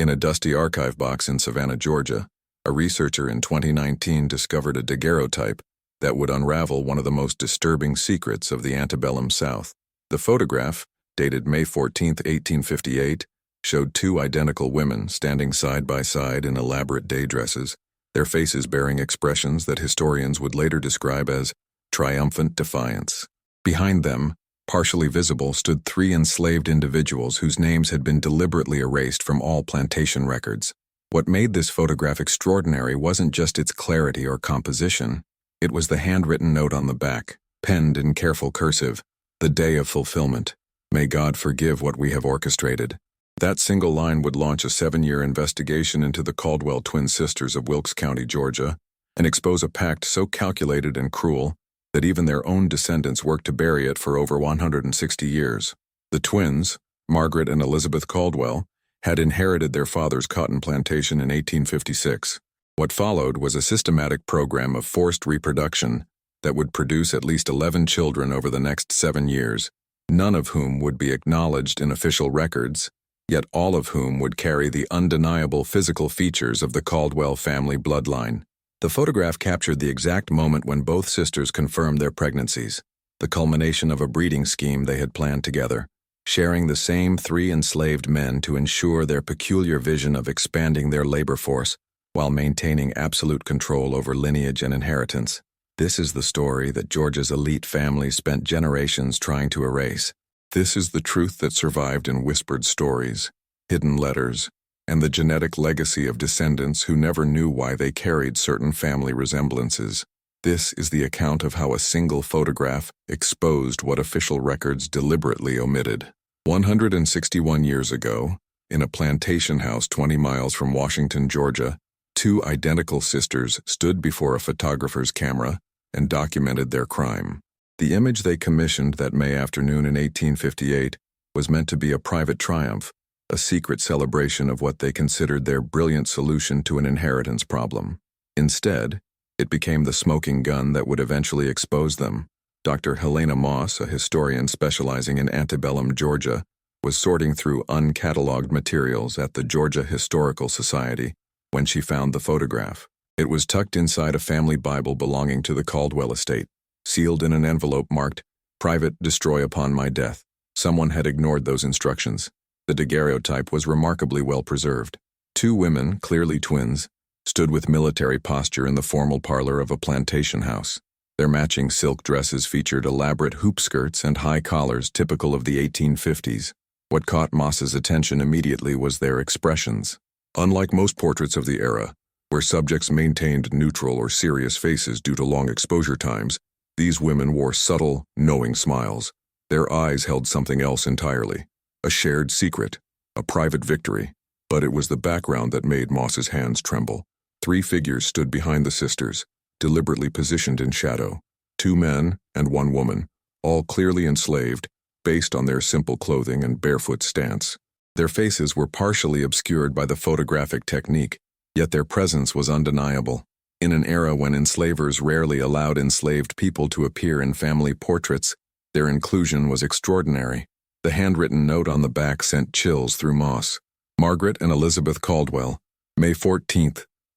In a dusty archive box in Savannah, Georgia, a researcher in 2019 discovered a daguerreotype that would unravel one of the most disturbing secrets of the antebellum South. The photograph, dated May 14, 1858, showed two identical women standing side by side in elaborate day dresses, their faces bearing expressions that historians would later describe as triumphant defiance. Behind them, partially visible, stood three enslaved individuals whose names had been deliberately erased from all plantation records. What made this photograph extraordinary wasn't just its clarity or composition. It was the handwritten note on the back, penned in careful cursive, "The day of fulfillment. May God forgive what we have orchestrated." That single line would launch a 7-year investigation into the Caldwell twin sisters of Wilkes County, Georgia, and expose a pact so calculated and cruel that even their own descendants worked to bury it for over 160 years. The twins, Margaret and Elizabeth Caldwell, had inherited their father's cotton plantation in 1856. What followed was a systematic program of forced reproduction that would produce at least 11 children over the next 7 years, none of whom would be acknowledged in official records, yet all of whom would carry the undeniable physical features of the Caldwell family bloodline. The photograph captured the exact moment when both sisters confirmed their pregnancies, the culmination of a breeding scheme they had planned together, sharing the same 3 enslaved men to ensure their peculiar vision of expanding their labor force while maintaining absolute control over lineage and inheritance. This is the story that Georgia's elite family spent generations trying to erase. This is the truth that survived in whispered stories, hidden letters, and the genetic legacy of descendants who never knew why they carried certain family resemblances. This is the account of how a single photograph exposed what official records deliberately omitted. 161 years ago, in a plantation house 20 miles from Washington, Georgia, 2 identical sisters stood before a photographer's camera and documented their crime. The image they commissioned that May afternoon in 1858 was meant to be a private triumph, a secret celebration of what they considered their brilliant solution to an inheritance problem. Instead, it became the smoking gun that would eventually expose them. Dr. Helena Moss, a historian specializing in antebellum Georgia, was sorting through uncatalogued materials at the Georgia Historical Society when she found the photograph. It was tucked inside a family Bible belonging to the Caldwell estate, sealed in an envelope marked, "Private, destroy upon my death." Someone had ignored those instructions. The daguerreotype was remarkably well preserved. 2 women, clearly twins, stood with military posture in the formal parlor of a plantation house. Their matching silk dresses featured elaborate hoop skirts and high collars typical of the 1850s. What caught Moss's attention immediately was their expressions. Unlike most portraits of the era, where subjects maintained neutral or serious faces due to long exposure times, these women wore subtle, knowing smiles. Their eyes held something else entirely. A shared secret, a private victory. But it was the background that made Moss's hands tremble. 3 figures stood behind the sisters, deliberately positioned in shadow. 2 men and 1 woman, all clearly enslaved, based on their simple clothing and barefoot stance. Their faces were partially obscured by the photographic technique, yet their presence was undeniable. In an era when enslavers rarely allowed enslaved people to appear in family portraits, their inclusion was extraordinary. The handwritten note on the back sent chills through Moss. Margaret and Elizabeth Caldwell, May 14,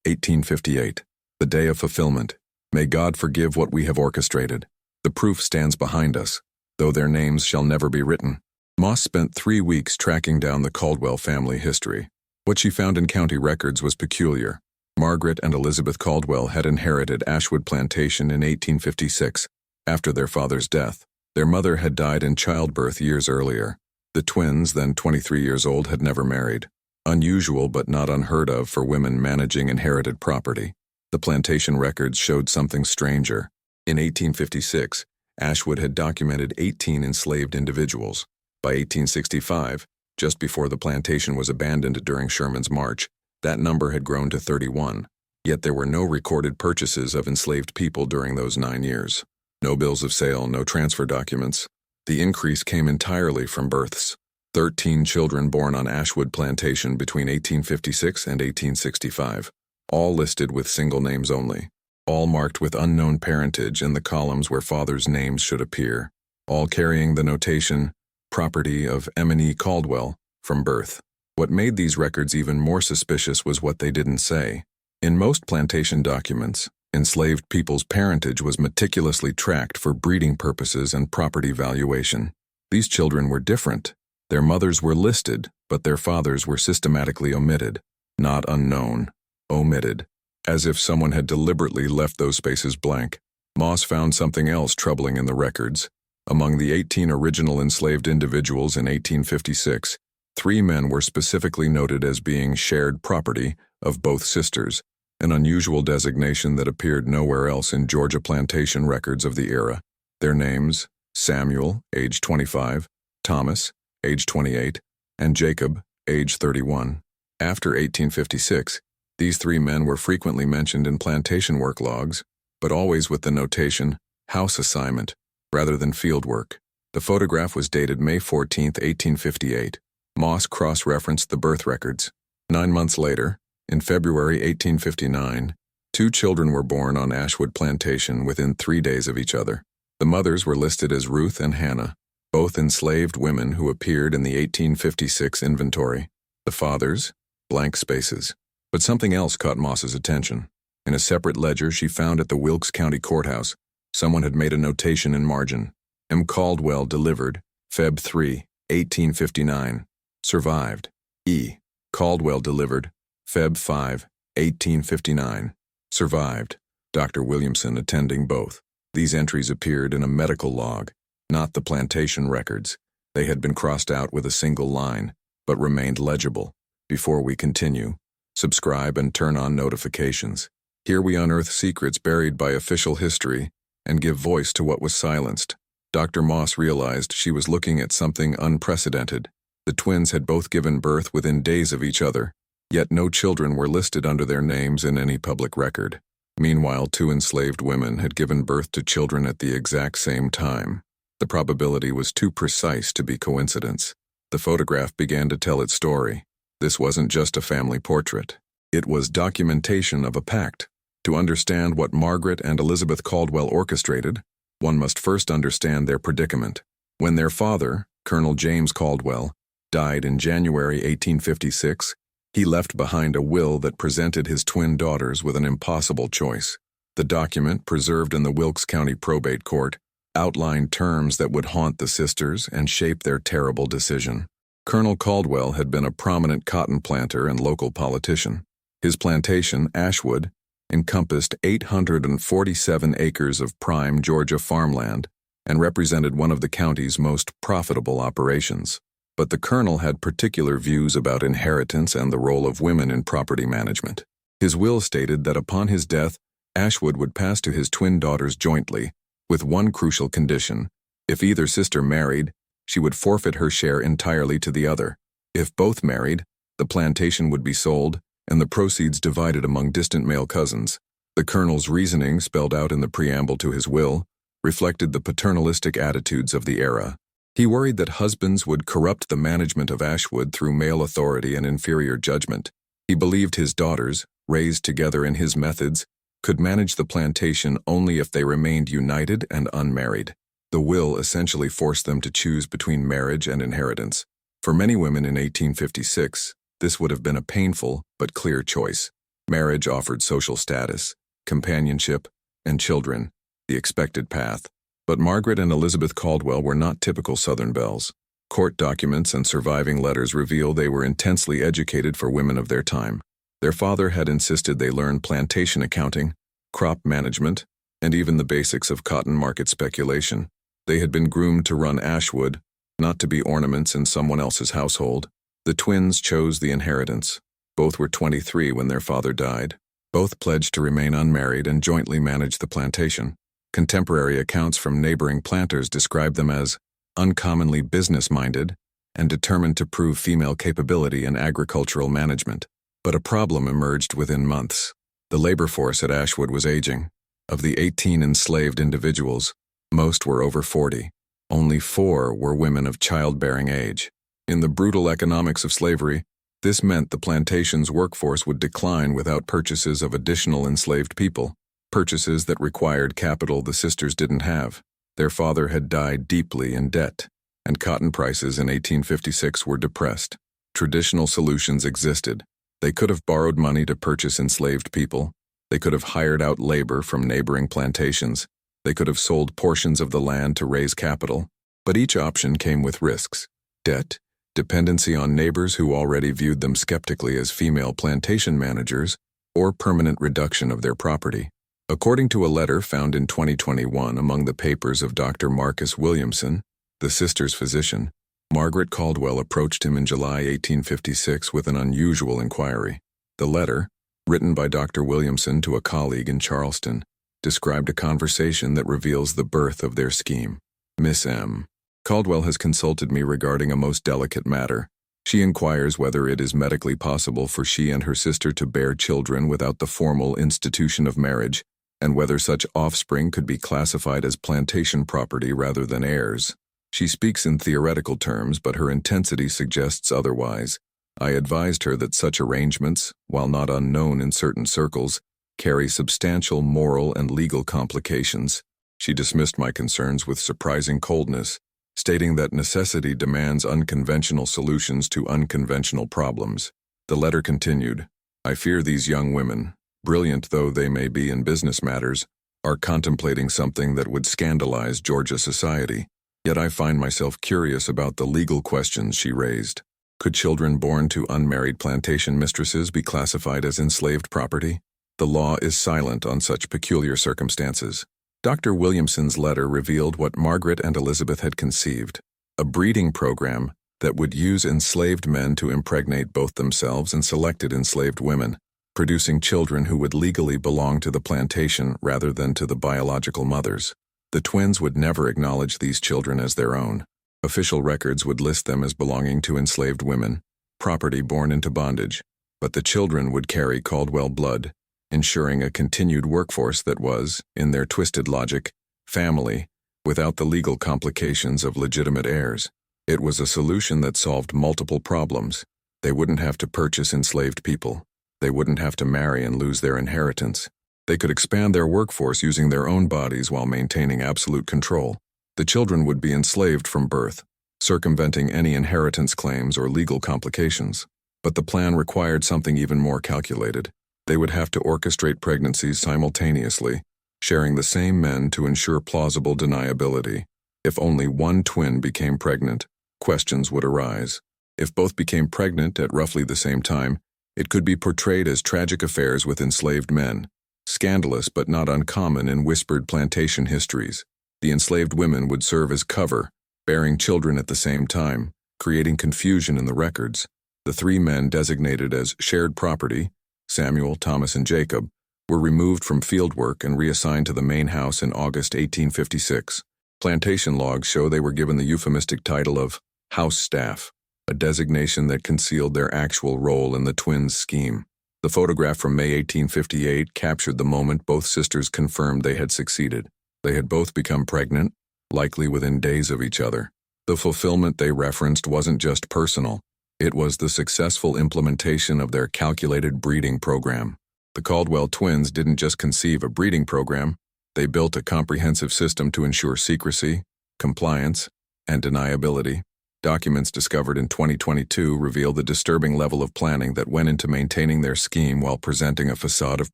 1858. The day of fulfillment. May God forgive what we have orchestrated. The proof stands behind us, though their names shall never be written. Moss spent 3 weeks tracking down the Caldwell family history. What she found in county records was peculiar. Margaret and Elizabeth Caldwell had inherited Ashwood Plantation in 1856, after their father's death. Their mother had died in childbirth years earlier. The twins, then 23 years old, had never married. Unusual but not unheard of for women managing inherited property. The plantation records showed something stranger. In 1856, Ashwood had documented 18 enslaved individuals. By 1865, just before the plantation was abandoned during Sherman's march, that number had grown to 31. Yet there were no recorded purchases of enslaved people during those 9 years. No bills of sale, no transfer documents. The increase came entirely from births. 13 children born on Ashwood Plantation between 1856 and 1865, all listed with single names only, all marked with unknown parentage in the columns where fathers' names should appear, all carrying the notation, "Property of M&E Caldwell, from birth." What made these records even more suspicious was what they didn't say. In most plantation documents, enslaved people's parentage was meticulously tracked for breeding purposes and property valuation. These children were different. Their mothers were listed, but their fathers were systematically omitted. Not unknown, omitted. As if someone had deliberately left those spaces blank. Moss found something else troubling in the records. Among the 18 original enslaved individuals in 1856, 3 men were specifically noted as being shared property of both sisters, an unusual designation that appeared nowhere else in Georgia plantation records of the era. Their names, Samuel, age 25, Thomas, age 28, and Jacob, age 31. After 1856, these 3 men were frequently mentioned in plantation work logs, but always with the notation, house assignment, rather than field work. The photograph was dated May 14, 1858. Moss cross-referenced the birth records. 9 months later, in February 1859, 2 children were born on Ashwood Plantation within 3 days of each other. The mothers were listed as Ruth and Hannah, both enslaved women who appeared in the 1856 inventory. The fathers, blank spaces. But something else caught Moss's attention. In a separate ledger she found at the Wilkes County Courthouse, someone had made a notation in margin. M. Caldwell delivered, Feb. 3, 1859. Survived. E. Caldwell delivered, Feb. 5, 1859. Survived. Dr. Williamson attending both. These entries appeared in a medical log, not the plantation records. They had been crossed out with a single line, but remained legible. Before we continue, subscribe and turn on notifications. Here we unearth secrets buried by official history and give voice to what was silenced. Dr. Moss realized she was looking at something unprecedented. The twins had both given birth within days of each other, yet no children were listed under their names in any public record. Meanwhile, 2 enslaved women had given birth to children at the exact same time. The probability was too precise to be coincidence. The photograph began to tell its story. This wasn't just a family portrait. It was documentation of a pact. To understand what Margaret and Elizabeth Caldwell orchestrated, one must first understand their predicament. When their father, Colonel James Caldwell, died in January 1856, he left behind a will that presented his twin daughters with an impossible choice. The document, preserved in the Wilkes County Probate Court, outlined terms that would haunt the sisters and shape their terrible decision. Colonel Caldwell had been a prominent cotton planter and local politician. His plantation, Ashwood, encompassed 847 acres of prime Georgia farmland and represented one of the county's most profitable operations. But the colonel had particular views about inheritance and the role of women in property management. His will stated that upon his death, Ashwood would pass to his twin daughters jointly, with one crucial condition. If either sister married, she would forfeit her share entirely to the other. If both married, the plantation would be sold and the proceeds divided among distant male cousins. The colonel's reasoning, spelled out in the preamble to his will, reflected the paternalistic attitudes of the era. He worried that husbands would corrupt the management of Ashwood through male authority and inferior judgment. He believed his daughters, raised together in his methods, could manage the plantation only if they remained united and unmarried. The will essentially forced them to choose between marriage and inheritance. For many women in 1856, this would have been a painful but clear choice. Marriage offered social status, companionship, and children, the expected path. But Margaret and Elizabeth Caldwell were not typical Southern belles. Court documents and surviving letters reveal they were intensely educated for women of their time. Their father had insisted they learn plantation accounting, crop management, and even the basics of cotton market speculation. They had been groomed to run Ashwood, not to be ornaments in someone else's household. The twins chose the inheritance. Both were 23 when their father died. Both pledged to remain unmarried and jointly manage the plantation. Contemporary accounts from neighboring planters describe them as uncommonly business-minded and determined to prove female capability in agricultural management. But a problem emerged within months. The labor force at Ashwood was aging. Of the 18 enslaved individuals, most were over 40. Only 4 were women of childbearing age. In the brutal economics of slavery, this meant the plantation's workforce would decline without purchases of additional enslaved people, purchases that required capital the sisters didn't have. Their father had died deeply in debt, and cotton prices in 1856 were depressed. Traditional solutions existed. They could have borrowed money to purchase enslaved people. They could have hired out labor from neighboring plantations. They could have sold portions of the land to raise capital. But each option came with risks: debt, dependency on neighbors who already viewed them skeptically as female plantation managers, or permanent reduction of their property. According to a letter found in 2021 among the papers of Dr. Marcus Williamson, the sister's physician, Margaret Caldwell approached him in July 1856 with an unusual inquiry. The letter, written by Dr. Williamson to a colleague in Charleston, described a conversation that reveals the birth of their scheme. Miss M. Caldwell has consulted me regarding a most delicate matter. She inquires whether it is medically possible for she and her sister to bear children without the formal institution of marriage, and whether such offspring could be classified as plantation property rather than heirs. She speaks in theoretical terms, but her intensity suggests otherwise. I advised her that such arrangements, while not unknown in certain circles, carry substantial moral and legal complications. She dismissed my concerns with surprising coldness, stating that necessity demands unconventional solutions to unconventional problems. The letter continued, I fear these young women, brilliant though they may be in business matters, are contemplating something that would scandalize Georgia society. Yet I find myself curious about the legal questions she raised. Could children born to unmarried plantation mistresses be classified as enslaved property? The law is silent on such peculiar circumstances. Dr. Williamson's letter revealed what Margaret and Elizabeth had conceived: a breeding program that would use enslaved men to impregnate both themselves and selected enslaved women, producing children who would legally belong to the plantation rather than to the biological mothers. The twins would never acknowledge these children as their own. Official records would list them as belonging to enslaved women, property born into bondage, but the children would carry Caldwell blood, ensuring a continued workforce that was, in their twisted logic, family, without the legal complications of legitimate heirs. It was a solution that solved multiple problems. They wouldn't have to purchase enslaved people. They wouldn't have to marry and lose their inheritance. They could expand their workforce using their own bodies while maintaining absolute control. The children would be enslaved from birth, circumventing any inheritance claims or legal complications. But the plan required something even more calculated. They would have to orchestrate pregnancies simultaneously, sharing the same men to ensure plausible deniability. If only one twin became pregnant, questions would arise. If both became pregnant at roughly the same time, it could be portrayed as tragic affairs with enslaved men. Scandalous but not uncommon in whispered plantation histories. The enslaved women would serve as cover, bearing children at the same time, creating confusion in the records. The three men designated as shared property, Samuel, Thomas, and Jacob, were removed from field work and reassigned to the main house in August 1856. Plantation logs show they were given the euphemistic title of house staff, a designation that concealed their actual role in the twins' scheme. The photograph from May 1858 captured the moment both sisters confirmed they had succeeded. They had both become pregnant, likely within days of each other. The fulfillment they referenced wasn't just personal. It was the successful implementation of their calculated breeding program. The Caldwell twins didn't just conceive a breeding program, they built a comprehensive system to ensure secrecy, compliance, and deniability. Documents discovered in 2022 reveal the disturbing level of planning that went into maintaining their scheme while presenting a facade of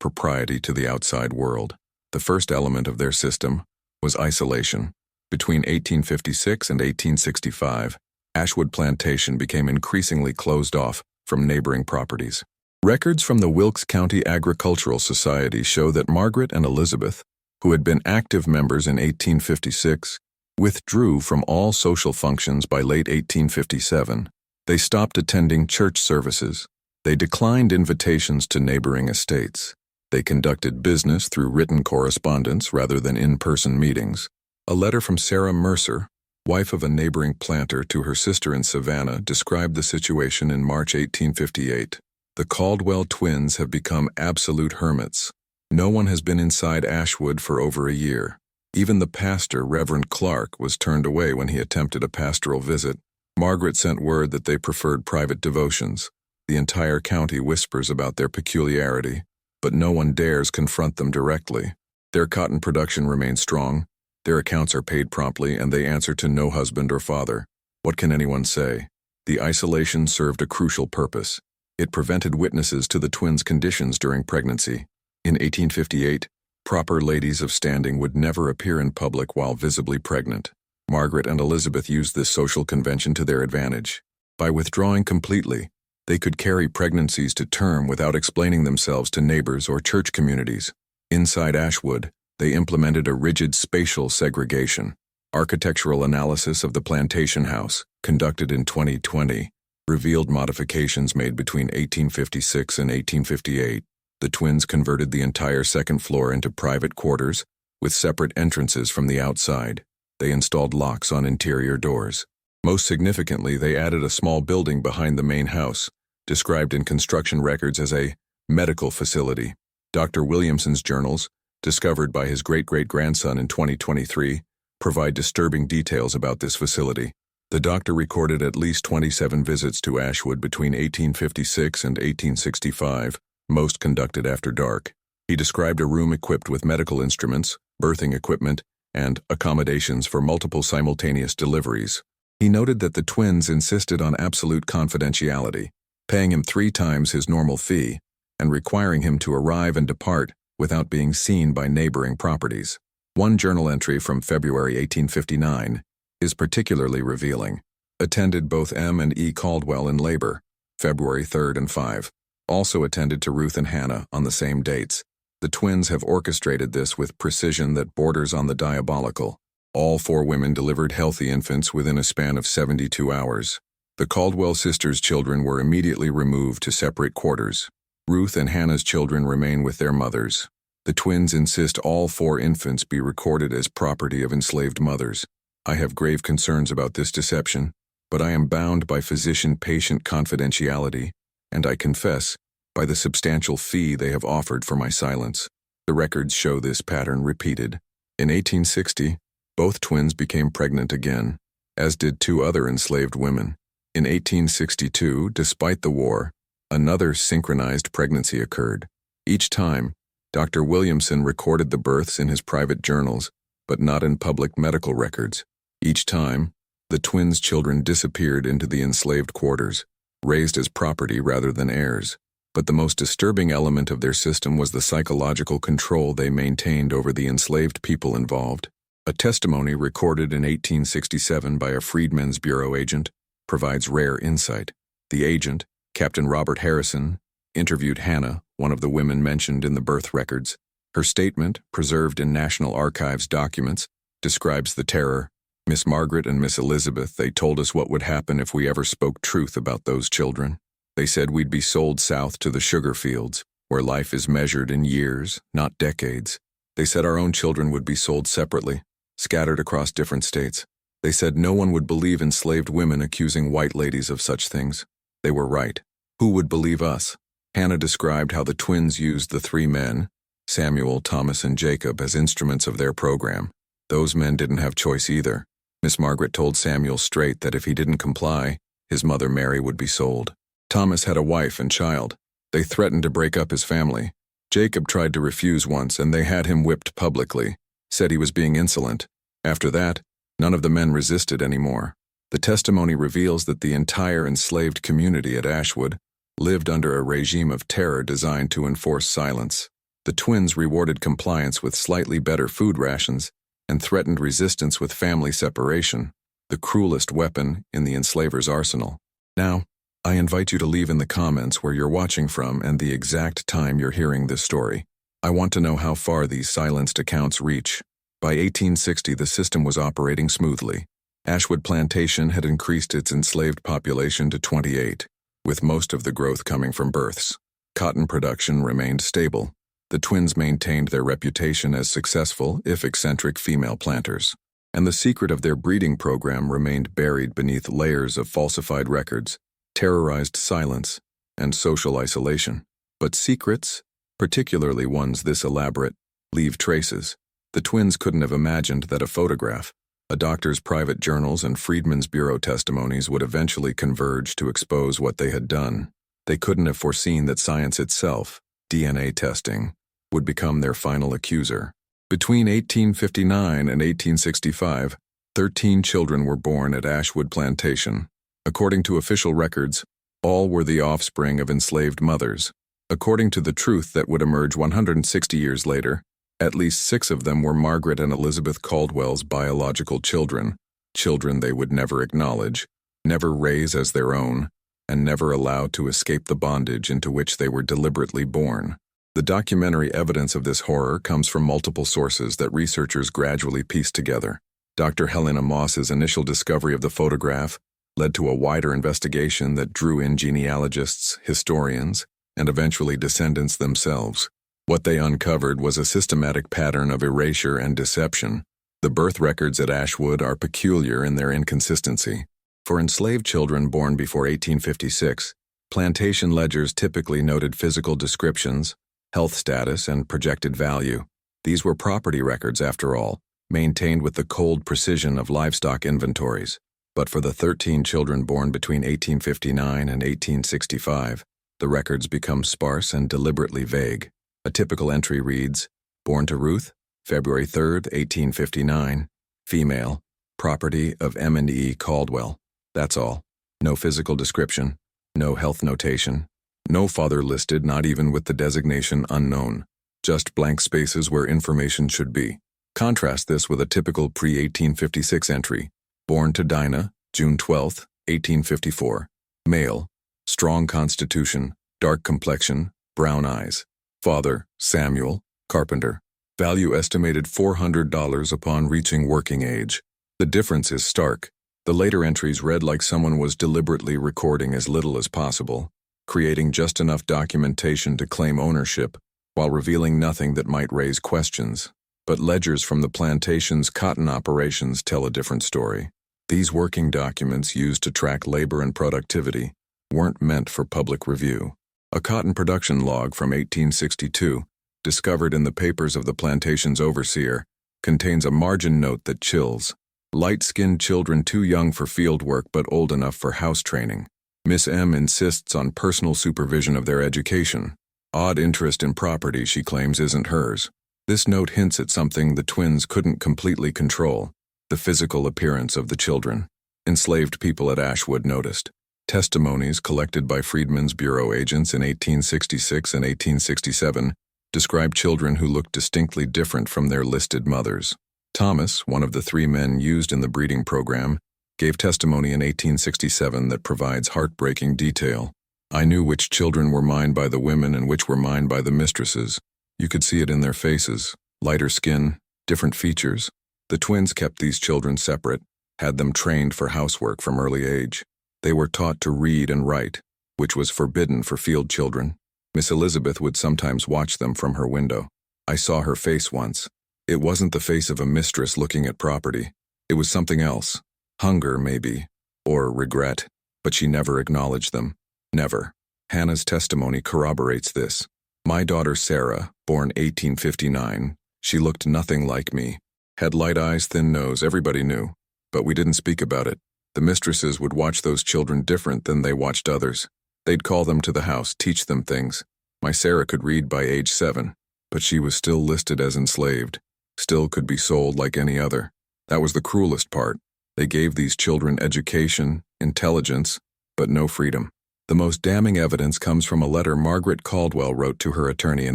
propriety to the outside world. The first element of their system was isolation. Between 1856 and 1865, Ashwood Plantation became increasingly closed off from neighboring properties. Records from the Wilkes County Agricultural Society show that Margaret and Elizabeth, who had been active members in 1856, withdrew from all social functions by late 1857. They stopped attending church services. They declined invitations to neighboring estates. They conducted business through written correspondence rather than in-person meetings. A letter from Sarah Mercer, wife of a neighboring planter, to her sister in Savannah described the situation in March 1858. The Caldwell twins have become absolute hermits. No one has been inside Ashwood for over a year. Even the pastor, Reverend Clark, was turned away when he attempted a pastoral visit. Margaret sent word that they preferred private devotions. The entire county whispers about their peculiarity, but no one dares confront them directly. Their cotton production remains strong. Their accounts are paid promptly, and they answer to no husband or father. What can anyone say? The isolation served a crucial purpose. It prevented witnesses to the twins' conditions during pregnancy. In 1858, proper ladies of standing would never appear in public while visibly pregnant. Margaret and Elizabeth used this social convention to their advantage. By withdrawing completely, they could carry pregnancies to term without explaining themselves to neighbors or church communities. Inside Ashwood, they implemented a rigid spatial segregation. Architectural analysis of the plantation house, conducted in 2020, revealed modifications made between 1856 and 1858. The twins converted the entire second floor into private quarters, with separate entrances from the outside. They installed locks on interior doors. Most significantly, they added a small building behind the main house, described in construction records as a medical facility. Dr. Williamson's journals, discovered by his great-great-grandson in 2023, provide disturbing details about this facility. The doctor recorded at least 27 visits to Ashwood between 1856 and 1865, most conducted after dark. He described a room equipped with medical instruments, birthing equipment, and accommodations for multiple simultaneous deliveries. He noted that the twins insisted on absolute confidentiality, paying him 3 times his normal fee, and requiring him to arrive and depart without being seen by neighboring properties. One journal entry from February 1859 is particularly revealing. Attended both M and E Caldwell in labor, February 3rd and 5. Also attended to Ruth and Hannah on the same dates. The twins have orchestrated this with precision that borders on the diabolical. All 4 women delivered healthy infants within a span of 72 hours. The Caldwell sisters' children were immediately removed to separate quarters. Ruth and Hannah's children remain with their mothers. The twins insist all 4 infants be recorded as property of enslaved mothers. I have grave concerns about this deception, but I am bound by physician-patient confidentiality, and I confess, by the substantial fee they have offered for my silence. The records show this pattern repeated. In 1860, both twins became pregnant again, as did 2 other enslaved women. In 1862, despite the war, another synchronized pregnancy occurred. Each time, Dr. Williamson recorded the births in his private journals, but not in public medical records. Each time, the twins' children disappeared into the enslaved quarters, raised as property rather than heirs. But the most disturbing element of their system was the psychological control they maintained over the enslaved people involved. A testimony recorded in 1867 by a Freedmen's Bureau agent provides rare insight. The agent, Captain Robert Harrison, interviewed Hannah, one of the women mentioned in the birth records. Her statement, preserved in National Archives documents, describes the terror. Miss Margaret and Miss Elizabeth, they told us what would happen if we ever spoke truth about those children. They said we'd be sold south to the sugar fields, where life is measured in years, not decades. They said our own children would be sold separately, scattered across different states. They said no one would believe enslaved women accusing white ladies of such things. They were right. Who would believe us? Hannah described how the twins used the 3 men, Samuel, Thomas, and Jacob, as instruments of their program. Those men didn't have choice either. Miss Margaret told Samuel straight that if he didn't comply, his mother Mary would be sold. Thomas had a wife and child. They threatened to break up his family. Jacob tried to refuse once, and they had him whipped publicly, said he was being insolent. After that, none of the men resisted anymore. The testimony reveals that the entire enslaved community at Ashwood lived under a regime of terror designed to enforce silence. The twins rewarded compliance with slightly better food rations and threatened resistance with family separation, the cruelest weapon in the enslaver's arsenal. Now, I invite you to leave in the comments where you're watching from and the exact time you're hearing this story. I want to know how far these silenced accounts reach. By 1860, the system was operating smoothly. Ashwood Plantation had increased its enslaved population to 28, with most of the growth coming from births. Cotton production remained stable. The twins maintained their reputation as successful, if eccentric, female planters. And the secret of their breeding program remained buried beneath layers of falsified records, terrorized silence, and social isolation. But secrets, particularly ones this elaborate, leave traces. The twins couldn't have imagined that a photograph, a doctor's private journals, and Freedmen's Bureau testimonies would eventually converge to expose what they had done. They couldn't have foreseen that science itself, DNA testing, would become their final accuser. Between 1859 and 1865, 13 children were born at Ashwood Plantation. According to official records, all were the offspring of enslaved mothers. According to the truth that would emerge 160 years later, at least 6 of them were Margaret and Elizabeth Caldwell's biological children, children they would never acknowledge, never raise as their own, and never allow to escape the bondage into which they were deliberately born. The documentary evidence of this horror comes from multiple sources that researchers gradually pieced together. Dr. Helena Moss's initial discovery of the photograph led to a wider investigation that drew in genealogists, historians, and eventually descendants themselves. What they uncovered was a systematic pattern of erasure and deception. The birth records at Ashwood are peculiar in their inconsistency. For enslaved children born before 1856, plantation ledgers typically noted physical descriptions, health status, and projected value. These were property records, after all, maintained with the cold precision of livestock inventories. But for the 13 children born between 1859 and 1865, the records become sparse and deliberately vague. A typical entry reads, born to Ruth, February 3, 1859, female, property of M&E Caldwell. That's all. No physical description, no health notation, no father listed, not even with the designation unknown. Just blank spaces where information should be. Contrast this with a typical pre-1856 entry. Born to Dinah, June 12, 1854. Male, strong constitution, dark complexion, brown eyes. Father, Samuel, carpenter. Value estimated $400 upon reaching working age. The difference is stark. The later entries read like someone was deliberately recording as little as possible, creating just enough documentation to claim ownership, while revealing nothing that might raise questions. But ledgers from the plantation's cotton operations tell a different story. These working documents, used to track labor and productivity, weren't meant for public review. A cotton production log from 1862, discovered in the papers of the plantation's overseer, contains a margin note that chills. Light-skinned children too young for field work but old enough for house training. Miss M insists on personal supervision of their education. Odd interest in property she claims isn't hers. This note hints at something the twins couldn't completely control: the physical appearance of the children. Enslaved people at Ashwood noticed. Testimonies collected by Freedmen's Bureau agents in 1866 and 1867 describe children who looked distinctly different from their listed mothers. Thomas, one of the 3 men used in the breeding program, gave testimony in 1867 that provides heartbreaking detail. I knew which children were mine by the women and which were mine by the mistresses. You could see it in their faces. Lighter skin, different features. The twins kept these children separate, had them trained for housework from early age. They were taught to read and write, which was forbidden for field children. Miss Elizabeth would sometimes watch them from her window. I saw her face once. It wasn't the face of a mistress looking at property. It was something else. Hunger, maybe, or regret, but she never acknowledged them. Never. Hannah's testimony corroborates this. My daughter Sarah, born 1859, she looked nothing like me. Had light eyes, thin nose, everybody knew. But we didn't speak about it. The mistresses would watch those children different than they watched others. They'd call them to the house, teach them things. My Sarah could read by age 7, but she was still listed as enslaved. Still could be sold like any other. That was the cruelest part. They gave these children education, intelligence, but no freedom. The most damning evidence comes from a letter Margaret Caldwell wrote to her attorney in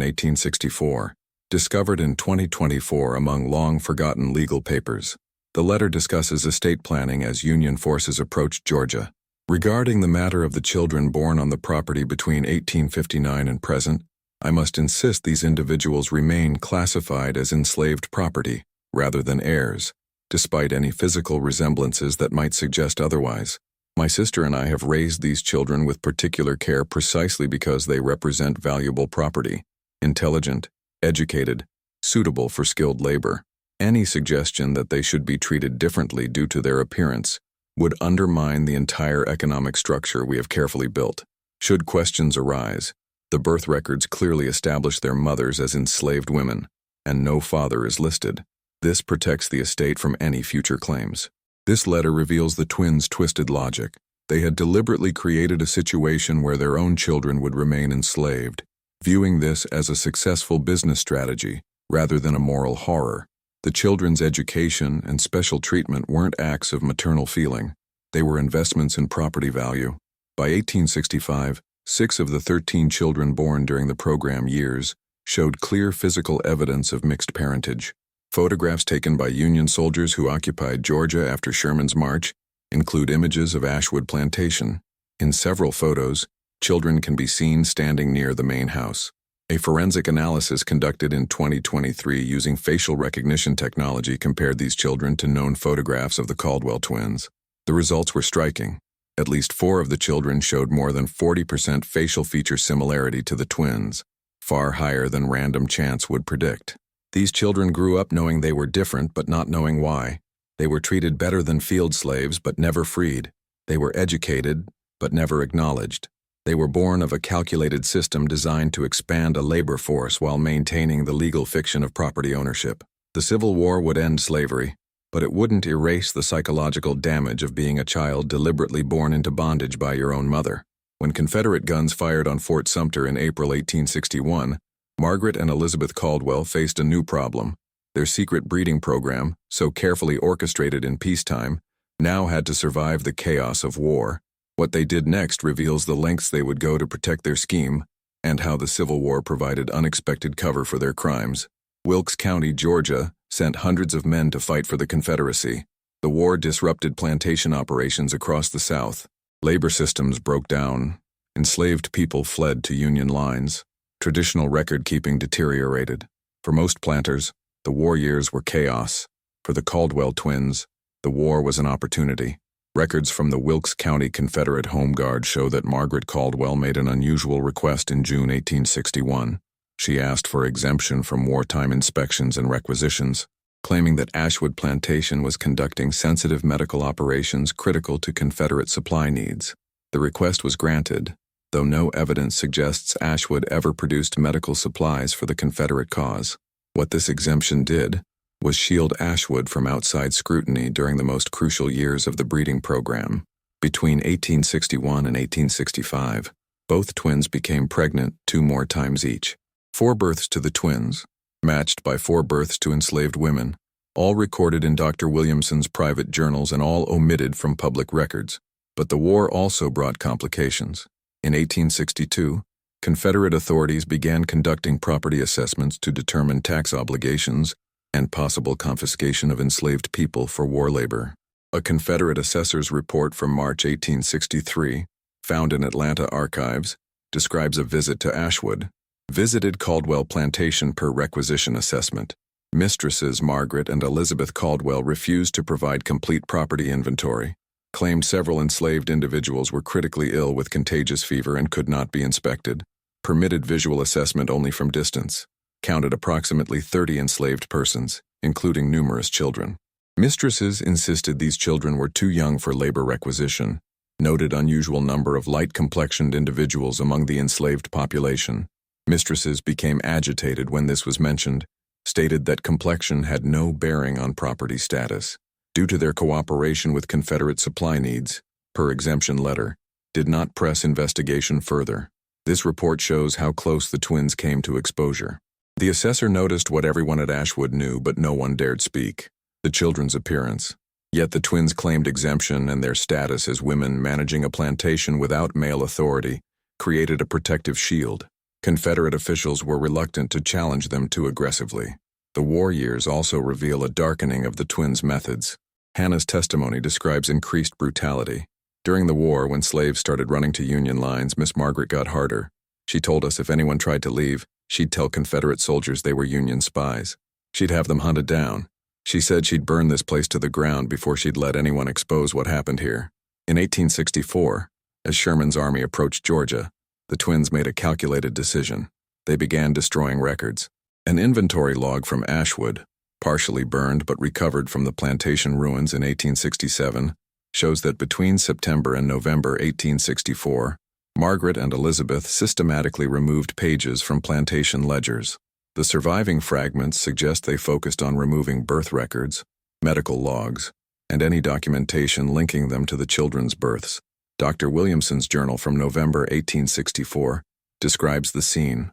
1864, discovered in 2024 among long-forgotten legal papers. The letter discusses estate planning as Union forces approached Georgia. Regarding the matter of the children born on the property between 1859 and present, I must insist these individuals remain classified as enslaved property, rather than heirs, despite any physical resemblances that might suggest otherwise. My sister and I have raised these children with particular care precisely because they represent valuable property, intelligent, educated, suitable for skilled labor. Any suggestion that they should be treated differently due to their appearance would undermine the entire economic structure we have carefully built. Should questions arise, the birth records clearly establish their mothers as enslaved women, and no father is listed. This protects the estate from any future claims. This letter reveals the twins' twisted logic. They had deliberately created a situation where their own children would remain enslaved, viewing this as a successful business strategy rather than a moral horror. The children's education and special treatment weren't acts of maternal feeling. They were investments in property value. By 1865, 6 of the 13 children born during the program years showed clear physical evidence of mixed parentage. Photographs taken by Union soldiers who occupied Georgia after Sherman's march include images of Ashwood Plantation. In several photos, children can be seen standing near the main house. A forensic analysis conducted in 2023 using facial recognition technology compared these children to known photographs of the Caldwell twins. The results were striking. At least 4 of the children showed more than 40% facial feature similarity to the twins, far higher than random chance would predict. These children grew up knowing they were different but not knowing why. They were treated better than field slaves but never freed. They were educated but never acknowledged. They were born of a calculated system designed to expand a labor force while maintaining the legal fiction of property ownership. The Civil War would end slavery, but it wouldn't erase the psychological damage of being a child deliberately born into bondage by your own mother. When Confederate guns fired on Fort Sumter in April 1861, Margaret and Elizabeth Caldwell faced a new problem. Their secret breeding program, so carefully orchestrated in peacetime, now had to survive the chaos of war. What they did next reveals the lengths they would go to protect their scheme and how the Civil War provided unexpected cover for their crimes. Wilkes County, Georgia, sent hundreds of men to fight for the Confederacy. The war disrupted plantation operations across the South. Labor systems broke down. Enslaved people fled to Union lines. Traditional record-keeping deteriorated. For most planters, the war years were chaos. For the Caldwell twins, the war was an opportunity. Records from the Wilkes County Confederate Home Guard show that Margaret Caldwell made an unusual request in June 1861. She asked for exemption from wartime inspections and requisitions, claiming that Ashwood Plantation was conducting sensitive medical operations critical to Confederate supply needs. The request was granted, though no evidence suggests Ashwood ever produced medical supplies for the Confederate cause. What this exemption did was shield Ashwood from outside scrutiny during the most crucial years of the breeding program. Between 1861 and 1865, both twins became pregnant 2 more times each. 4 births to the twins, matched by 4 births to enslaved women, all recorded in Dr. Williamson's private journals and all omitted from public records. But the war also brought complications. In 1862, Confederate authorities began conducting property assessments to determine tax obligations and possible confiscation of enslaved people for war labor. A Confederate assessor's report from March 1863, found in Atlanta archives, describes a visit to Ashwood. Visited Caldwell Plantation per requisition assessment. Mistresses Margaret and Elizabeth Caldwell refused to provide complete property inventory, claimed several enslaved individuals were critically ill with contagious fever and could not be inspected, permitted visual assessment only from distance, counted approximately 30 enslaved persons, including numerous children. Mistresses insisted these children were too young for labor requisition, noted unusual number of light-complexioned individuals among the enslaved population. Mistresses became agitated when this was mentioned, stated that complexion had no bearing on property status. Due to their cooperation with Confederate supply needs, per exemption letter, did not press investigation further. This report shows how close the twins came to exposure. The assessor noticed what everyone at Ashwood knew, but no one dared speak: the children's appearance. Yet the twins claimed exemption, and their status as women managing a plantation without male authority created a protective shield. Confederate officials were reluctant to challenge them too aggressively. The war years also reveal a darkening of the twins' methods. Hannah's testimony describes increased brutality. During the war, when slaves started running to Union lines, Miss Margaret got harder. She told us if anyone tried to leave, she'd tell Confederate soldiers they were Union spies. She'd have them hunted down. She said she'd burn this place to the ground before she'd let anyone expose what happened here. In 1864, as Sherman's army approached Georgia, the twins made a calculated decision. They began destroying records. An inventory log from Ashwood, partially burned but recovered from the plantation ruins in 1867, shows that between September and November 1864, Margaret and Elizabeth systematically removed pages from plantation ledgers. The surviving fragments suggest they focused on removing birth records, medical logs, and any documentation linking them to the children's births. Dr. Williamson's journal from November 1864 describes the scene.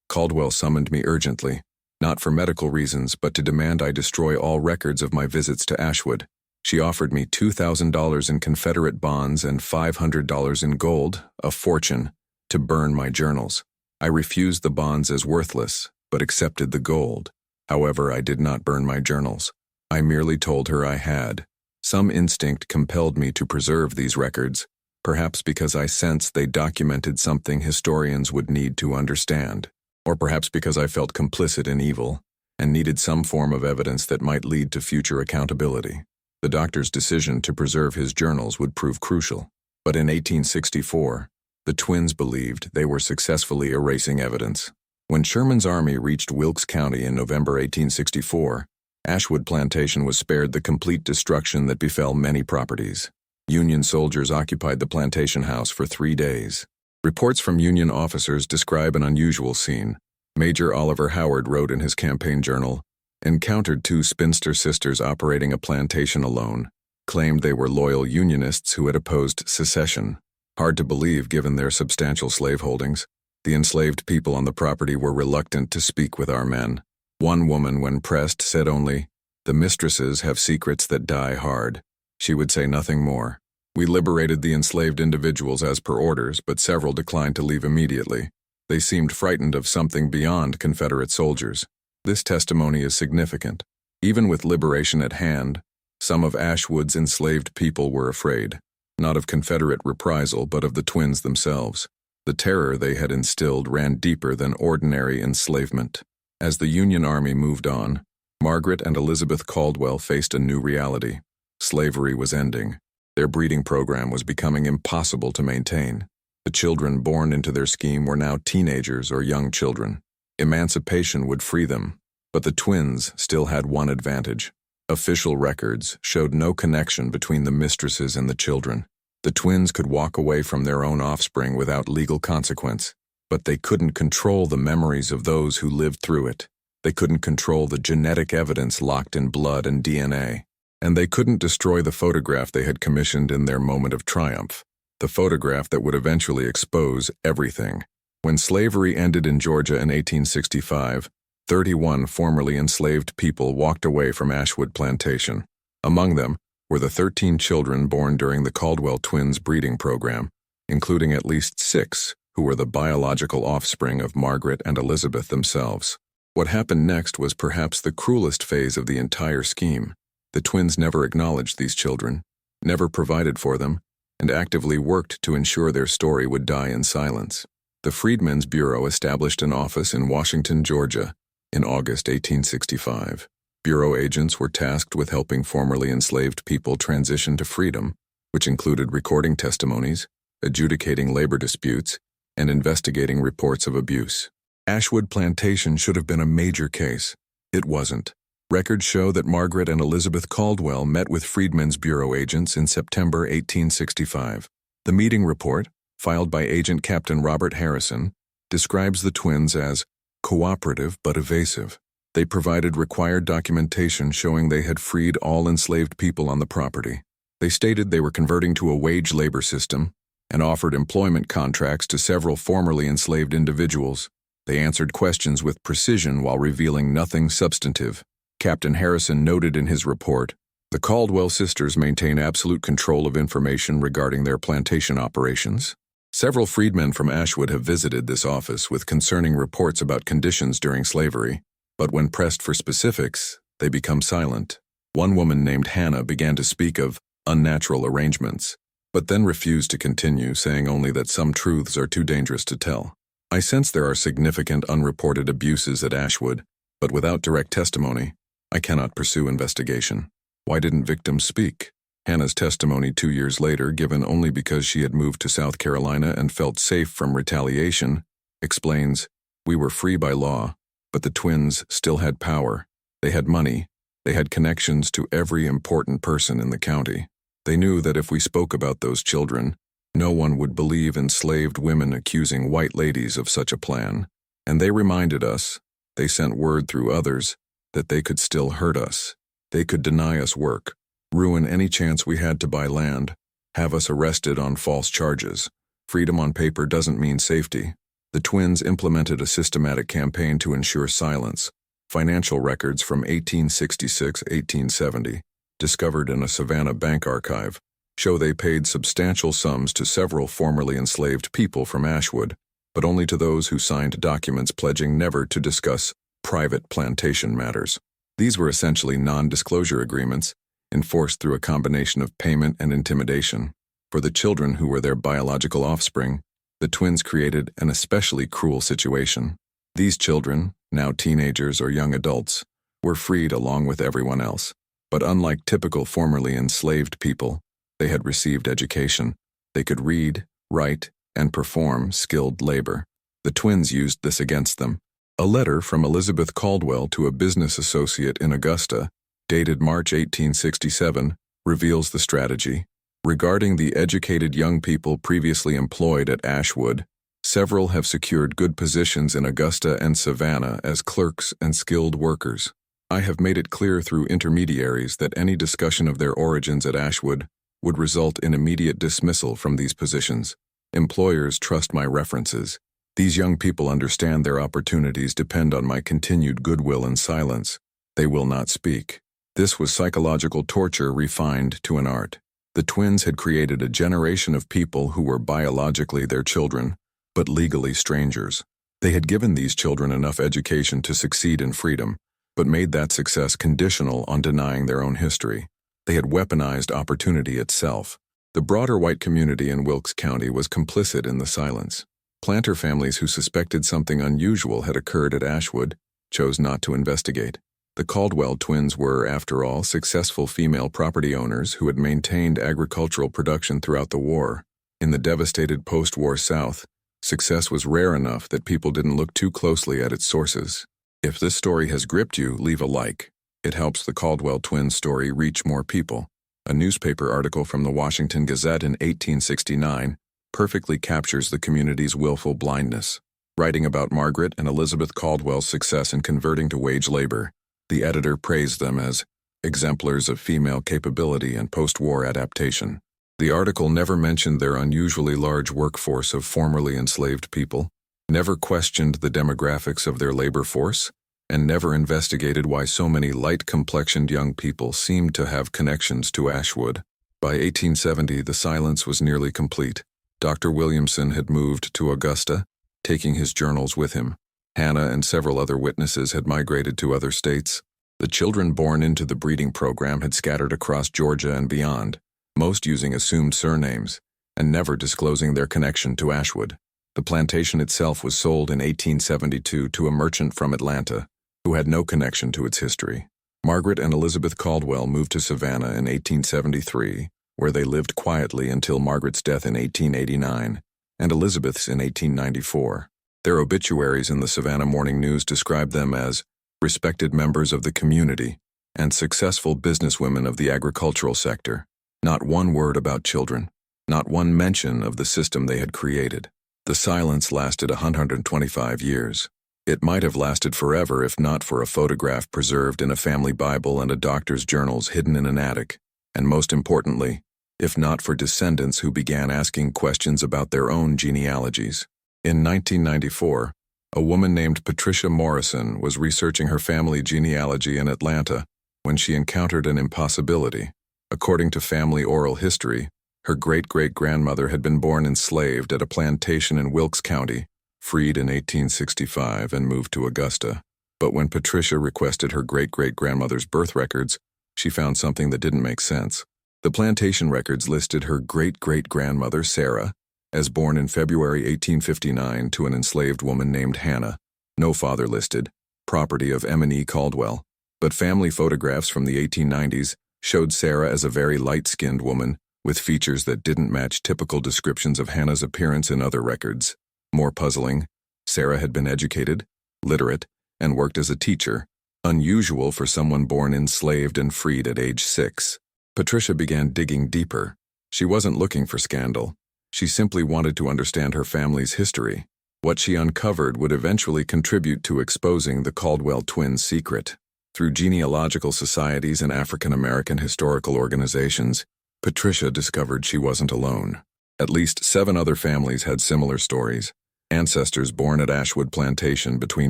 Caldwell summoned me urgently, not for medical reasons but to demand I destroy all records of my visits to Ashwood. She offered me $2,000 in Confederate bonds and $500 in gold, a fortune, to burn my journals. I refused the bonds as worthless, but accepted the gold. However, I did not burn my journals. I merely told her I had. Some instinct compelled me to preserve these records, perhaps because I sensed they documented something historians would need to understand, or perhaps because I felt complicit in evil and needed some form of evidence that might lead to future accountability. The doctor's decision to preserve his journals would prove crucial. But in 1864, the twins believed they were successfully erasing evidence. When Sherman's army reached Wilkes County in November 1864, Ashwood Plantation was spared the complete destruction that befell many properties. Union soldiers occupied the plantation house for 3 days. Reports from Union officers describe an unusual scene. Major Oliver Howard wrote in his campaign journal, "Encountered 2 spinster sisters operating a plantation alone. Claimed they were loyal Unionists who had opposed secession. Hard to believe given their substantial slaveholdings. The enslaved people on the property were reluctant to speak with our men. One woman, when pressed, said only, 'The mistresses have secrets that die hard.' She would say nothing more. We liberated the enslaved individuals as per orders, but several declined to leave immediately. They seemed frightened of something beyond Confederate soldiers. This testimony is significant. Even with liberation at hand, some of Ashwood's enslaved people were afraid, not of Confederate reprisal, but of the twins themselves. The terror they had instilled ran deeper than ordinary enslavement. As the Union Army moved on, Margaret and Elizabeth Caldwell faced a new reality. Slavery was ending. Their breeding program was becoming impossible to maintain. The children born into their scheme were now teenagers or young children. Emancipation would free them, but the twins still had one advantage. Official records showed no connection between the mistresses and the children. The twins could walk away from their own offspring without legal consequence, but they couldn't control the memories of those who lived through it. They couldn't control the genetic evidence locked in blood and DNA. And they couldn't destroy the photograph they had commissioned in their moment of triumph, the photograph that would eventually expose everything. When slavery ended in Georgia in 1865, 31 formerly enslaved people walked away from Ashwood Plantation. Among them were the 13 children born during the Caldwell twins' breeding program, including at least 6 who were the biological offspring of Margaret and Elizabeth themselves. What happened next was perhaps the cruelest phase of the entire scheme. The twins never acknowledged these children, never provided for them, and actively worked to ensure their story would die in silence. The Freedmen's Bureau established an office in Washington, Georgia, in August 1865. Bureau agents were tasked with helping formerly enslaved people transition to freedom, which included recording testimonies, adjudicating labor disputes, and investigating reports of abuse. Ashwood Plantation should have been a major case. It wasn't. Records show that Margaret and Elizabeth Caldwell met with Freedmen's Bureau agents in September 1865. The meeting report, filed by Agent Captain Robert Harrison, describes the twins as cooperative but evasive. They provided required documentation showing they had freed all enslaved people on the property. They stated they were converting to a wage labor system and offered employment contracts to several formerly enslaved individuals. They answered questions with precision while revealing nothing substantive. Captain Harrison noted in his report, "The Caldwell sisters maintain absolute control of information regarding their plantation operations." Several freedmen from Ashwood have visited this office with concerning reports about conditions during slavery, but when pressed for specifics, they become silent. One woman named Hannah began to speak of unnatural arrangements, but then refused to continue, saying only that some truths are too dangerous to tell. I sense there are significant unreported abuses at Ashwood, but without direct testimony, I cannot pursue investigation. Why didn't victims speak? Hannah's testimony 2 years later, given only because she had moved to South Carolina and felt safe from retaliation, explains, "We were free by law, but the twins still had power. They had money. They had connections to every important person in the county. They knew that if we spoke about those children, no one would believe enslaved women accusing white ladies of such a plan. And they reminded us, they sent word through others, that they could still hurt us. They could deny us work, ruin any chance we had to buy land, have us arrested on false charges. Freedom on paper doesn't mean safety." The twins implemented a systematic campaign to ensure silence. Financial records from 1866-1870 discovered in a Savannah bank archive, show they paid substantial sums to several formerly enslaved people from Ashwood, but only to those who signed documents pledging never to discuss private plantation matters. These were essentially non-disclosure agreements, enforced through a combination of payment and intimidation. For the children who were their biological offspring, the twins created an especially cruel situation. These children, now teenagers or young adults, were freed along with everyone else. But unlike typical formerly enslaved people, they had received education. They could read, write, and perform skilled labor. The twins used this against them. A letter from Elizabeth Caldwell to a business associate in Augusta, dated March 1867, reveals the strategy. Regarding the educated young people previously employed at Ashwood, several have secured good positions in Augusta and Savannah as clerks and skilled workers. I have made it clear through intermediaries that any discussion of their origins at Ashwood would result in immediate dismissal from these positions. Employers trust my references. These young people understand their opportunities depend on my continued goodwill and silence. They will not speak. This was psychological torture refined to an art. The twins had created a generation of people who were biologically their children, but legally strangers. They had given these children enough education to succeed in freedom, but made that success conditional on denying their own history. They had weaponized opportunity itself. The broader white community in Wilkes County was complicit in the silence. Planter families who suspected something unusual had occurred at Ashwood chose not to investigate. The Caldwell twins were, after all, successful female property owners who had maintained agricultural production throughout the war. In the devastated post-war South, success was rare enough that people didn't look too closely at its sources. If this story has gripped you, leave a like. It helps the Caldwell twins story reach more people. A newspaper article from the Washington Gazette in 1869 perfectly captures the community's willful blindness. Writing about Margaret and Elizabeth Caldwell's success in converting to wage labor, the editor praised them as exemplars of female capability and post-war adaptation. The article never mentioned their unusually large workforce of formerly enslaved people, never questioned the demographics of their labor force, and never investigated why so many light-complexioned young people seemed to have connections to Ashwood. By 1870, the silence was nearly complete. Dr. Williamson had moved to Augusta, taking his journals with him. Hannah and several other witnesses had migrated to other states. The children born into the breeding program had scattered across Georgia and beyond, most using assumed surnames, and never disclosing their connection to Ashwood. The plantation itself was sold in 1872 to a merchant from Atlanta, who had no connection to its history. Margaret and Elizabeth Caldwell moved to Savannah in 1873, where they lived quietly until Margaret's death in 1889, and Elizabeth's in 1894. Their obituaries in the Savannah Morning News described them as respected members of the community and successful businesswomen of the agricultural sector. Not one word about children, not one mention of the system they had created. The silence lasted 125 years. It might have lasted forever if not for a photograph preserved in a family Bible and a doctor's journals hidden in an attic, and most importantly, if not for descendants who began asking questions about their own genealogies. In 1994, a woman named Patricia Morrison was researching her family genealogy in Atlanta when she encountered an impossibility. According to family oral history, her great-great-grandmother had been born enslaved at a plantation in Wilkes County, freed in 1865 and moved to Augusta. But when Patricia requested her great-great-grandmother's birth records, she found something that didn't make sense. The plantation records listed her great-great-grandmother, Sarah, as born in February 1859 to an enslaved woman named Hannah. No father listed, property of M&E Caldwell. But family photographs from the 1890s showed Sarah as a very light-skinned woman with features that didn't match typical descriptions of Hannah's appearance in other records. More puzzling, Sarah had been educated, literate, and worked as a teacher, unusual for someone born enslaved and freed at age 6. Patricia began digging deeper. She wasn't looking for scandal. She simply wanted to understand her family's history. What she uncovered would eventually contribute to exposing the Caldwell twins' secret. Through genealogical societies and African American historical organizations, Patricia discovered she wasn't alone. At least 7 other families had similar stories. Ancestors born at Ashwood Plantation between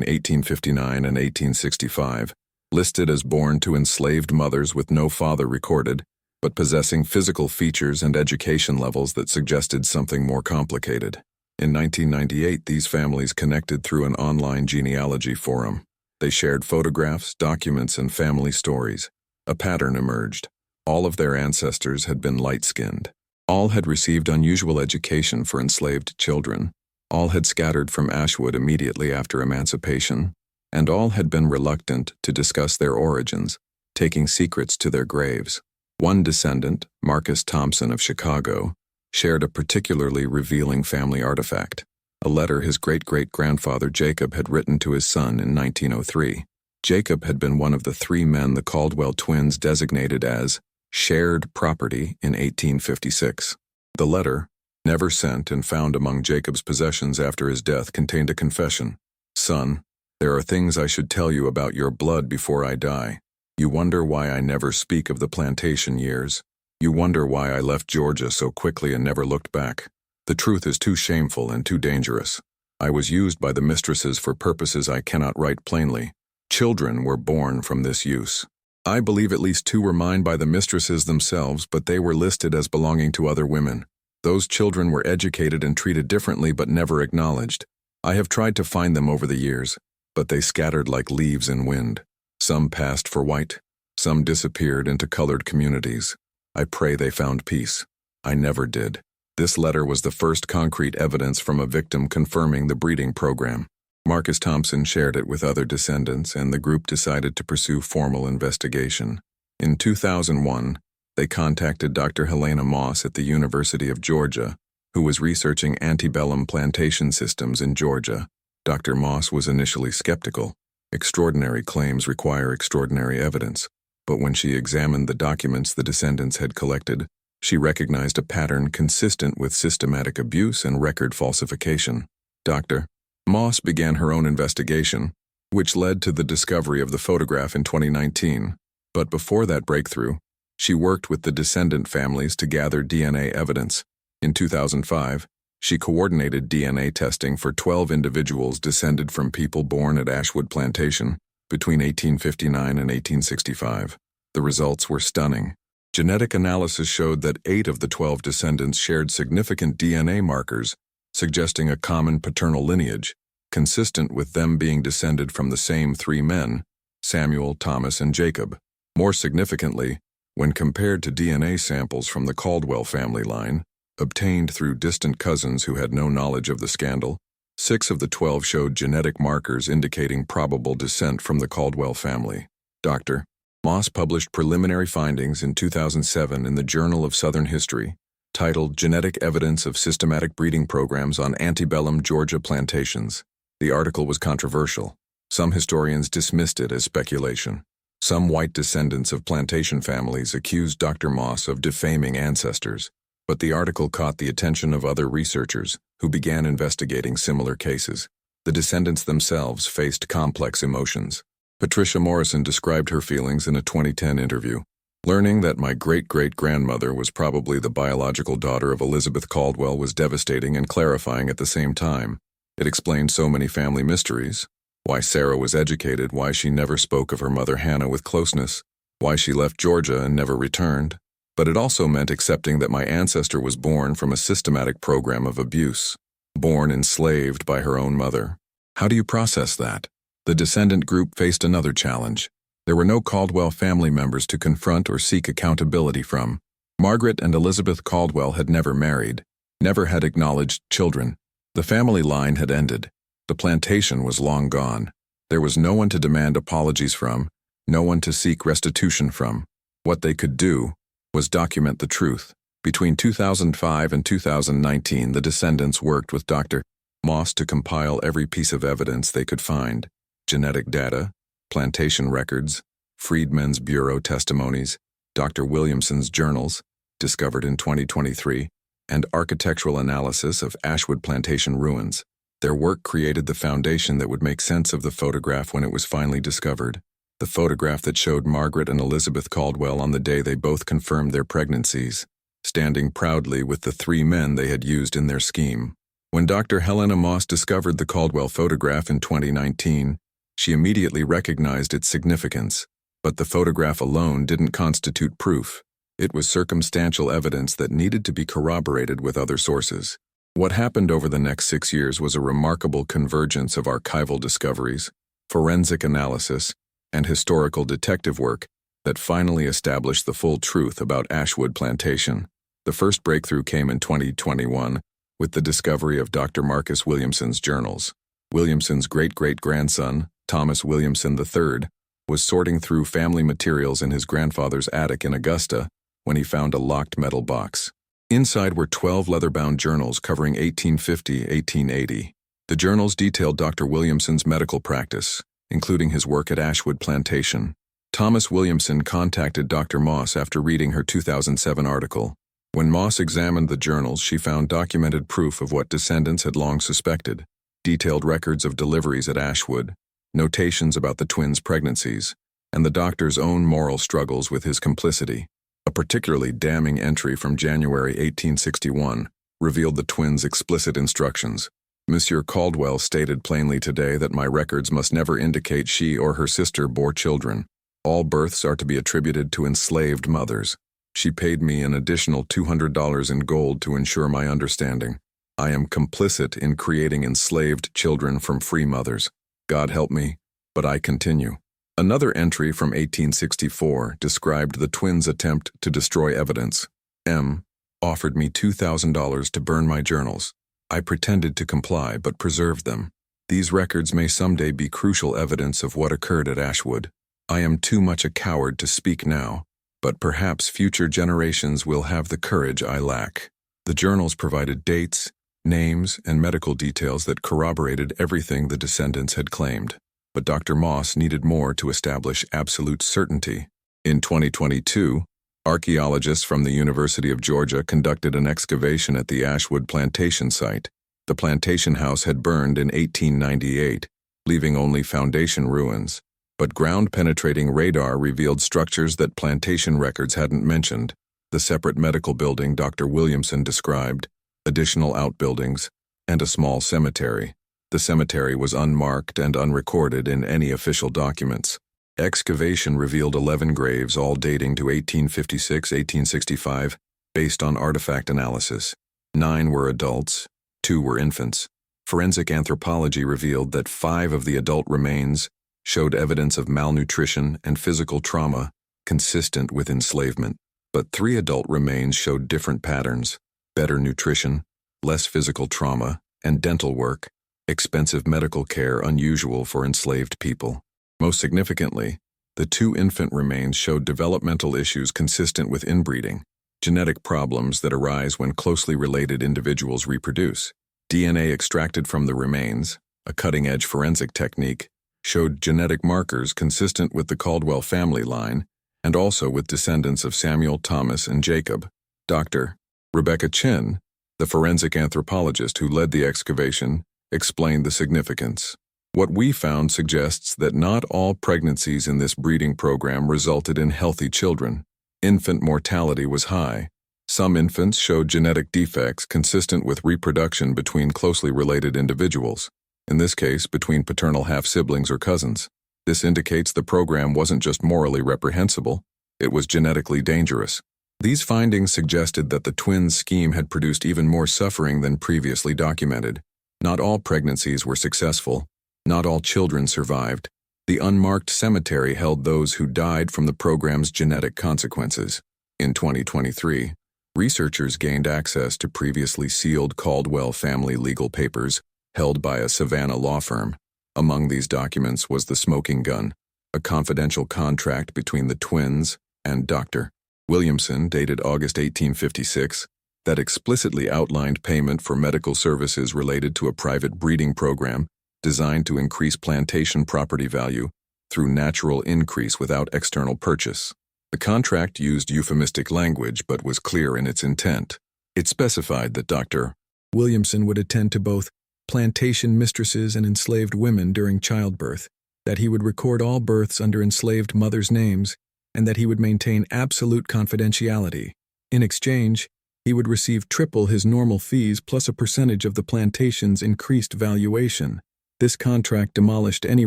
1859 and 1865 listed as born to enslaved mothers with no father recorded, but possessing physical features and education levels that suggested something more complicated. In 1998, these families connected through an online genealogy forum. They shared photographs, documents, and family stories. A pattern emerged. All of their ancestors had been light-skinned. All had received unusual education for enslaved children. All had scattered from Ashwood immediately after emancipation, and all had been reluctant to discuss their origins, taking secrets to their graves. One descendant, Marcus Thompson of Chicago, shared a particularly revealing family artifact, a letter his great-great-grandfather Jacob had written to his son in 1903. Jacob had been one of the 3 men the Caldwell twins designated as shared property in 1856. The letter, never sent and found among Jacob's possessions after his death, contained a confession. "Son, there are things I should tell you about your blood before I die. You wonder why I never speak of the plantation years. You wonder why I left Georgia so quickly and never looked back. The truth is too shameful and too dangerous. I was used by the mistresses for purposes I cannot write plainly. Children were born from this use. I believe at least 2 were mine by the mistresses themselves, but they were listed as belonging to other women. Those children were educated and treated differently but never acknowledged. I have tried to find them over the years, but they scattered like leaves in wind. Some passed for white. Some disappeared into colored communities. I pray they found peace. I never did." This letter was the first concrete evidence from a victim confirming the breeding program. Marcus Thompson shared it with other descendants, and the group decided to pursue formal investigation. In 2001, they contacted Dr. Helena Moss at the University of Georgia, who was researching antebellum plantation systems in Georgia. Dr. Moss was initially skeptical. Extraordinary claims require extraordinary evidence. But when she examined the documents the descendants had collected, she recognized a pattern consistent with systematic abuse and record falsification. Dr. Moss began her own investigation, which led to the discovery of the photograph in 2019. But before that breakthrough, she worked with the descendant families to gather DNA evidence. In 2005, she coordinated DNA testing for 12 individuals descended from people born at Ashwood Plantation between 1859 and 1865. The results were stunning. Genetic analysis showed that 8 of the 12 descendants shared significant DNA markers, suggesting a common paternal lineage, consistent with them being descended from the same 3 men, Samuel, Thomas, and Jacob. More significantly, when compared to DNA samples from the Caldwell family line, obtained through distant cousins who had no knowledge of the scandal, 6 of the 12 showed genetic markers indicating probable descent from the Caldwell family. Dr. Moss published preliminary findings in 2007 in the Journal of Southern History, titled Genetic Evidence of Systematic Breeding Programs on Antebellum Georgia Plantations. The article was controversial. Some historians dismissed it as speculation. Some white descendants of plantation families accused Dr. Moss of defaming ancestors, but the article caught the attention of other researchers who began investigating similar cases. The descendants themselves faced complex emotions. Patricia Morrison described her feelings in a 2010 interview. "Learning that my great-great-grandmother was probably the biological daughter of Elizabeth Caldwell was devastating and clarifying at the same time. It explained so many family mysteries. Why Sarah was educated, why she never spoke of her mother Hannah with closeness, why she left Georgia and never returned. But it also meant accepting that my ancestor was born from a systematic program of abuse, born enslaved by her own mother. How do you process that?" The descendant group faced another challenge. There were no Caldwell family members to confront or seek accountability from. Margaret and Elizabeth Caldwell had never married, never had acknowledged children. The family line had ended. The plantation was long gone. There was no one to demand apologies from, no one to seek restitution from. What they could do was document the truth. Between 2005 and 2019, the descendants worked with Dr. Moss to compile every piece of evidence they could find: genetic data, plantation records, Freedmen's Bureau testimonies, Dr. Williamson's journals, discovered in 2023, and architectural analysis of Ashwood Plantation ruins. Their work created the foundation that would make sense of the photograph when it was finally discovered. The photograph that showed Margaret and Elizabeth Caldwell on the day they both confirmed their pregnancies, standing proudly with the 3 men they had used in their scheme. When Dr. Helena Moss discovered the Caldwell photograph in 2019, She immediately recognized its significance, but the photograph alone didn't constitute proof. It was circumstantial evidence that needed to be corroborated with other sources. What happened over the next 6 years was a remarkable convergence of archival discoveries, forensic analysis, and historical detective work that finally established the full truth about Ashwood Plantation. The first breakthrough came in 2021 with the discovery of Dr. Marcus Williamson's journals. Williamson's great-great-grandson, Thomas Williamson III, was sorting through family materials in his grandfather's attic in Augusta when he found a locked metal box. Inside were 12 leather-bound journals covering 1850-1880. The journals detailed Dr. Williamson's medical practice, including his work at Ashwood Plantation. Thomas Williamson contacted Dr. Moss after reading her 2007 article. When Moss examined the journals, she found documented proof of what descendants had long suspected: detailed records of deliveries at Ashwood, notations about the twins' pregnancies, and the doctor's own moral struggles with his complicity. A particularly damning entry from January 1861 revealed the twins' explicit instructions. Monsieur Caldwell stated plainly today that my records must never indicate she or her sister bore children. All births are to be attributed to enslaved mothers. She paid me an additional $200 in gold to ensure my understanding. I am complicit in creating enslaved children from free mothers. God help me, but I continue. Another entry from 1864 described the twins' attempt to destroy evidence. M. offered me $2,000 to burn my journals. I pretended to comply but preserved them. These records may someday be crucial evidence of what occurred at Ashwood. I am too much a coward to speak now, but perhaps future generations will have the courage I lack. The journals provided dates, names, and medical details that corroborated everything the descendants had claimed. But Dr. Moss needed more to establish absolute certainty. In 2022, archaeologists from the University of Georgia conducted an excavation at the Ashwood Plantation site. The plantation house had burned in 1898, leaving only foundation ruins. But ground-penetrating radar revealed structures that plantation records hadn't mentioned: the separate medical building Dr. Williamson described, additional outbuildings, and a small cemetery. The cemetery was unmarked and unrecorded in any official documents. Excavation revealed 11 graves, all dating to 1856-1865, based on artifact analysis. 9 were adults, 2 were infants. Forensic anthropology revealed that 5 of the adult remains showed evidence of malnutrition and physical trauma consistent with enslavement. But 3 adult remains showed different patterns: better nutrition, less physical trauma, and dental work, expensive medical care unusual for enslaved people. Most significantly, the 2 infant remains showed developmental issues consistent with inbreeding, genetic problems that arise when closely related individuals reproduce. DNA extracted from the remains, a cutting-edge forensic technique, showed genetic markers consistent with the Caldwell family line and also with descendants of Samuel, Thomas, and Jacob. Dr. Rebecca Chin, the forensic anthropologist who led the excavation, explained the significance. What we found suggests that not all pregnancies in this breeding program resulted in healthy children. Infant mortality was high. Some infants showed genetic defects consistent with reproduction between closely related individuals, in this case between paternal half-siblings or cousins. This indicates the program wasn't just morally reprehensible, it was genetically dangerous. These findings suggested that the twins' scheme had produced even more suffering than previously documented. Not all pregnancies were successful. Not all children survived. The unmarked cemetery held those who died from the program's genetic consequences. In 2023, researchers gained access to previously sealed Caldwell family legal papers held by a Savannah law firm. Among these documents was the smoking gun, a confidential contract between the twins and Dr. Williamson, dated August 1856, that explicitly outlined payment for medical services related to a private breeding program designed to increase plantation property value through natural increase without external purchase. The contract used euphemistic language but was clear in its intent. It specified that Dr. Williamson would attend to both plantation mistresses and enslaved women during childbirth, that he would record all births under enslaved mothers' names, and that he would maintain absolute confidentiality. In exchange, he would receive triple his normal fees plus a percentage of the plantation's increased valuation. This contract demolished any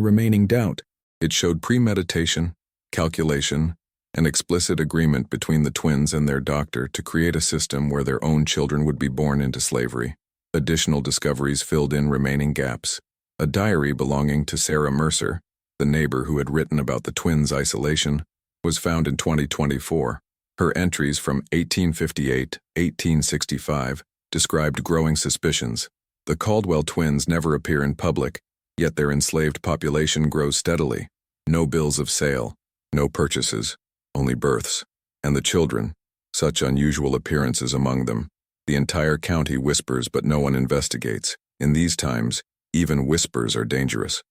remaining doubt. It showed premeditation, calculation, and explicit agreement between the twins and their doctor to create a system where their own children would be born into slavery. Additional discoveries filled in remaining gaps. A diary belonging to Sarah Mercer, the neighbor who had written about the twins' isolation, was found in 2024. Her entries from 1858-1865 described growing suspicions. The Caldwell twins never appear in public, yet their enslaved population grows steadily. No bills of sale, no purchases, only births. And the children, such unusual appearances among them. The entire county whispers, but no one investigates. In these times, even whispers are dangerous.